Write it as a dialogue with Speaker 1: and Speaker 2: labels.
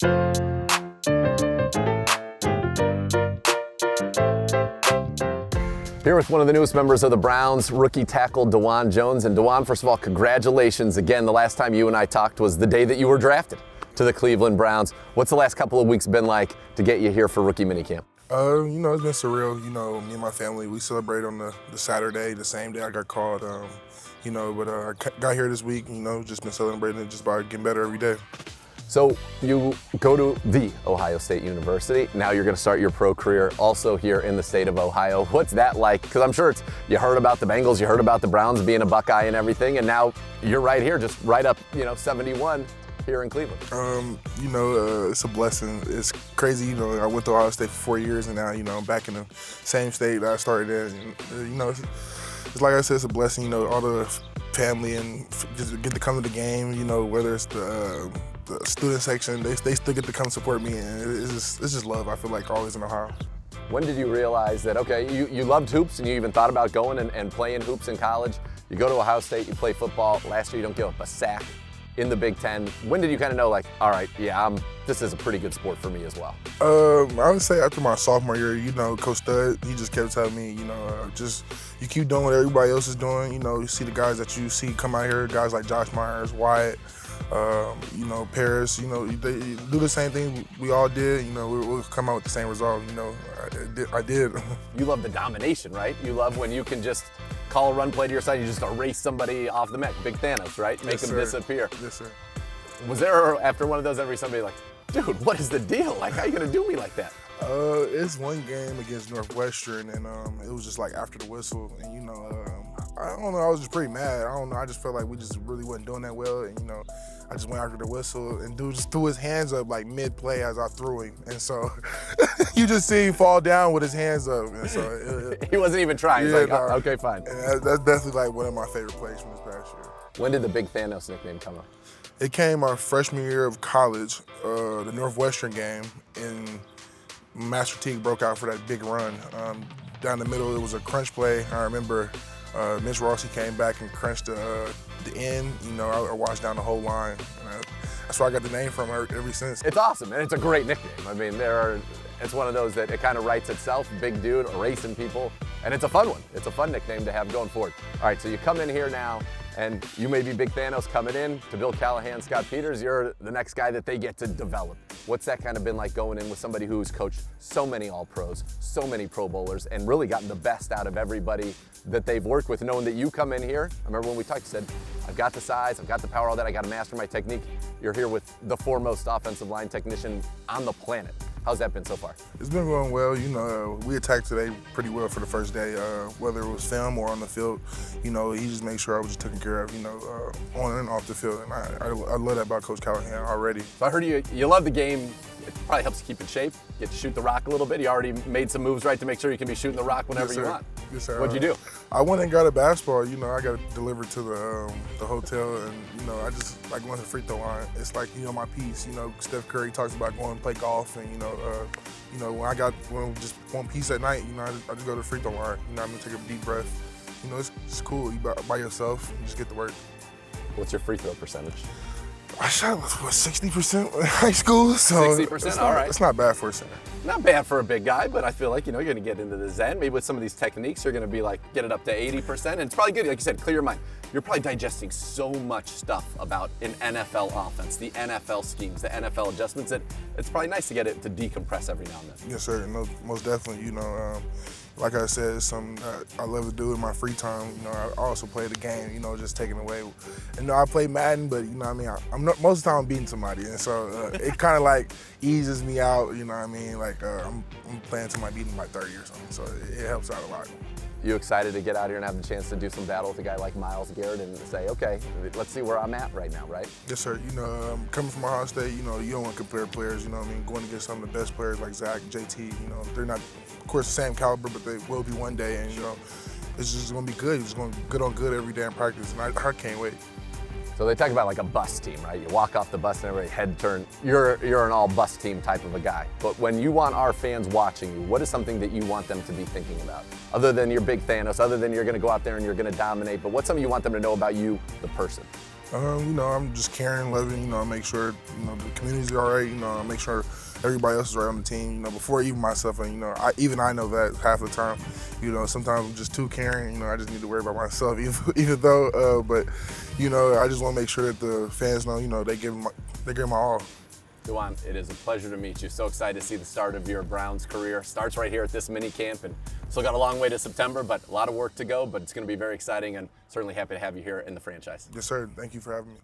Speaker 1: Here with one of the newest members of the Browns, rookie tackle Dawand Jones. And Dawand, first of all, congratulations again. The last time you and I talked was the day that you were drafted to the Cleveland Browns. What's the last couple of weeks been like to get you here for rookie minicamp?
Speaker 2: It's been surreal. Me and my family, we celebrate on the Saturday, the same day I got called. I got here this week, just been celebrating it just by getting better every day.
Speaker 1: So you go to the Ohio State University. Now you're going to start your pro career also here in the state of Ohio. What's that like? Because I'm sure you heard about the Bengals, you heard about the Browns being a Buckeye and everything, and now you're right here, just right up, 71 here in Cleveland.
Speaker 2: It's a blessing. It's crazy. I went to Ohio State for 4 years, and now, I'm back in the same state that I started in. It's like I said, it's a blessing. All the family and just get to come to the game. Whether it's the student section, they still get to come support me, and it's just love. I feel like always in Ohio.
Speaker 1: When did you realize that, you loved hoops and you even thought about going and playing hoops in college? You go to Ohio State, you play football. Last year you don't give up a sack in the Big Ten. When did you kind of know, all right, yeah, this is a pretty good sport for me as well?
Speaker 2: I would say after my sophomore year, Coach Stud, he just kept telling me, just you keep doing what everybody else is doing. You see the guys that you see come out here, guys like Josh Myers, Wyatt, Paris, they do the same thing we all did. We'll come out with the same result. I did.
Speaker 1: You love the domination, right? You love when you can just call a run play to your side, you just erase somebody off the mat. Big Thanos, right? Make them disappear.
Speaker 2: Yes, sir.
Speaker 1: Was there, after one of those, somebody like, dude, what is the deal? How are you gonna do me like that?
Speaker 2: It's one game against Northwestern, and it was just after the whistle, and I don't know, I was just pretty mad. I don't know, I just felt like we just really wasn't doing that well, and I just went after the whistle, and dude just threw his hands up mid-play as I threw him, and so you just see him fall down with his hands up, and so
Speaker 1: he wasn't even trying. He's okay, fine.
Speaker 2: And that's definitely one of my favorite plays from this past year.
Speaker 1: When did the Big Thanos nickname come up?
Speaker 2: It came our freshman year of college, the Northwestern game, and Master Teague broke out for that big run. Down the middle, it was a crunch play. I remember Mitch Rossi came back and crunched the end. I watched down the whole line. That's where I got the name from ever since.
Speaker 1: It's awesome, and it's a great nickname. It's one of those that it kind of writes itself. Big dude, erasing people, and it's a fun one. It's a fun nickname to have going forward. All right, so you come in here now, and you may be Big Thanos coming in to Bill Callahan, Scott Peters. You're the next guy that they get to develop. What's that kind of been like going in with somebody who's coached so many All-Pros, so many Pro Bowlers, and really gotten the best out of everybody that they've worked with, knowing that you come in here? I remember when we talked, you said, I've got the size, I've got the power, all that, I got to master my technique. You're here with the foremost offensive line technician on the planet. How's that been so far?
Speaker 2: It's been going well. We attacked today pretty well for the first day, whether it was film or on the field. He just made sure I was just taken care of, on and off the field. And I love that about Coach Callahan already.
Speaker 1: So I heard you love the game. It probably helps you keep in shape, get to shoot the rock a little bit. You already made some moves, right, to make sure you can be shooting the rock whenever you want.
Speaker 2: Yes, sir.
Speaker 1: What'd you do?
Speaker 2: I went and got a basketball. I got it delivered to the hotel, and I just like going to the free throw line. It's like my piece. Steph Curry talks about going to play golf, and when I got just one piece at night, I just go to the free throw line. I'm gonna take a deep breath. It's cool. You by yourself, you just get to work.
Speaker 1: What's your free throw percentage?
Speaker 2: I shot 60% in high school, so
Speaker 1: 60%. All right.
Speaker 2: It's not bad for a center.
Speaker 1: Not bad for a big guy, but I feel like you're going to get into the zen. Maybe with some of these techniques, you're going to be get it up to 80%, and it's probably good. Like you said, clear your mind. You're probably digesting so much stuff about an NFL offense, the NFL schemes, the NFL adjustments, that it's probably nice to get it to decompress every now and then.
Speaker 2: Yes, sir. No, most definitely. Like I said, it's something that I love to do in my free time. I also play the game, just taking away. I play Madden, but I'm not, most of the time I'm beating somebody, and so it kind of eases me out. I'm playing somebody beating by 30 or something, so it helps out a lot.
Speaker 1: You excited to get out here and have the chance to do some battle with a guy like Myles Garrett and say, okay, let's see where I'm at right now, right?
Speaker 2: Yes, sir. Coming from Ohio State, you don't want to compare players, going against some of the best players like Zach, JT, they're not, of course, the same caliber, but they will be one day, and, it's just going to be good. It's going to be good on good every day in practice, and I can't wait.
Speaker 1: So they talk about a bus team, right? You walk off the bus and everybody head turn. You're an all bus team type of a guy. But when you want our fans watching you, what is something that you want them to be thinking about? Other than your Big Thanos, other than you're going to go out there and you're going to dominate, but what's something you want them to know about you, the person?
Speaker 2: You know, I'm just caring, loving, you know, make sure, you know, the community's all right, you know, make sure everybody else is right on the team, you know, before even myself, and, you know, I know that half the time, you know, sometimes I'm just too caring, you know, I just need to worry about myself, even though, but, you know, I just want to make sure that the fans know, you know, they give my all.
Speaker 1: Dawand, it is a pleasure to meet you. So excited to see the start of your Browns career. Starts right here at this mini camp, and still got a long way to September, but a lot of work to go, but it's going to be very exciting, and certainly happy to have you here in the franchise.
Speaker 2: Yes, sir. Thank you for having me.